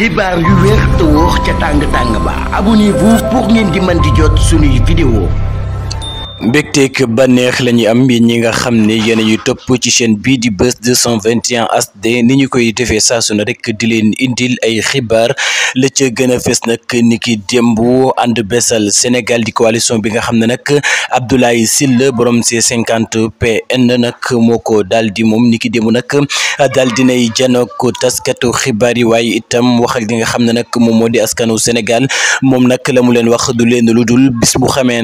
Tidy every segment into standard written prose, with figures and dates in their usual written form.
xibaar yu wér te wóor ca tàng ba abonnez-vous pour ngeen di mën di jot suñuy vidéo. mbégteeg bànneex la ñuy am ñi nga xam ne yéen yu topp ci chaîne bii di Buzz 221 HD ni ñu koy defee saa su ne rek di leen indil ay xibaar la ca gën a fës nag ni ki démb ànd beesal Sénégal di coalition bi nga xam ne nag Abdoulaye Sylla borom C50PN nag moo ko daal di moom ni ki démb nag daal dinay janook taskatu xibaar yi waaye itam wax ak li nga xam ne nag moom moo di askanu Sénégal moom nag la mu leen wax du leen lu dul bis boo xamee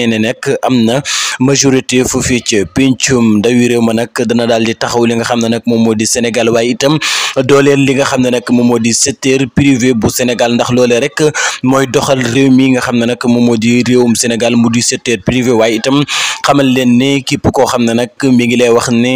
ne nag am na majorité foofu ci pencum ndawi réew ma nag dana daal di taxaw li nga xam ne nag moom moo di Sénégal waaye itam dooleel li nga xam ne nag moom moo di secteur privé bu Sénégal ndax loolee rek mooy doxal réew mi nga xam ne nag moom moo di réewum Sénégal mu di secteur privé waaye itam xamal leen ne képp koo xam ne nag mi ngi lay wax ne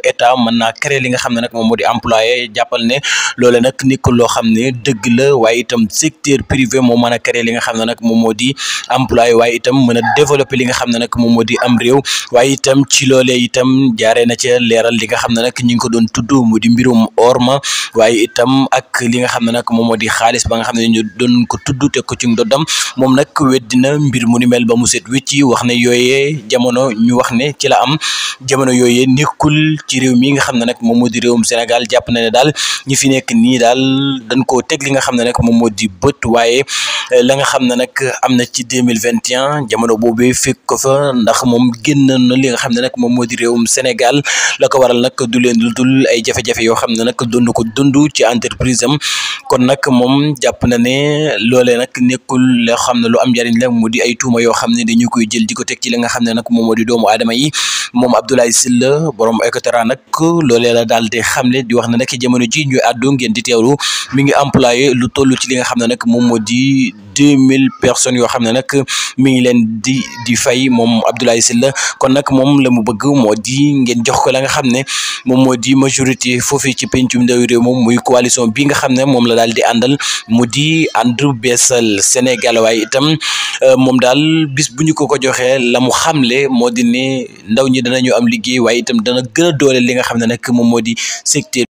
état mën naa créer li nga xam ne nag moom moo di employé jàppal ne loole nag nekkul loo xam ne dëgg la waaye itam secteur privé moo mën a créer li nga xam ne nag moom moo di employé waaye itam mën a développer li nga xam ne nag moom moo di am réew waaye itam ci loolee itam jaaree na ca leeral li nga xam ne nag ñu ngi ko doon tudd mu di mbirum orma waaye itam ak li nga xam ne nag moom moo di xaalis ba nga xam ne ñu doon ko tudd te ko ci ndoddam moom nag weddina mbir mu ni mel ba mu set wecci wax ne yooyee jamono ñu wax ne ci la am jamono yooyee nekkul ci réew mi nga xam ne nag moom moo di réewum Sénégal jàpp na ne daal ñi fi nekk nii daal dañ koo teg li nga xam ne nag moom moo di bët waaye la nga xam ne nag am na ci 2021 jamono boobu fekk ko fa ndax moom génn na li nga xam ne nag moom moo di réewum Sénégal la ko waral nag du leen dul ay jafe-jafe yoo xam ne nag doon na ko dund ci entreprise am kon nag moom jàpp na ne loolee nag nekkul loo xam ne lu am njariñ la mu di ay tuuma yoo xam ne dañu koy jël di ko teg ci li nga xam ne nag moom moo di doomu aadama yi moom Abdoulaye Sylla borom Ecotra nag loolee la daal di xamle di wax ne nag jamono ji ñuy àddu ngeen di teewlu mi ngi employé lu toll ci li nga xam ne nag moom moo di 2000 personnes yoo xam ne nag mi ngi leen di fay moom Abdoulaye Sylla kon nag moom la mu bëgg moo di ngeen jox ko la nga xam ne moom moo di majorité foofu ci pencum ndawi réew moom muy coalition bi nga xam ne moom la daal di àndal mu di ànd beesal Sénégal waaye itam moom daal bis bu ñu ko joxee la mu xamle moo di ne ndaw ñi danañu am liggéey waaye itam dana gën a doole li nga xam ne nag moom moo di secteur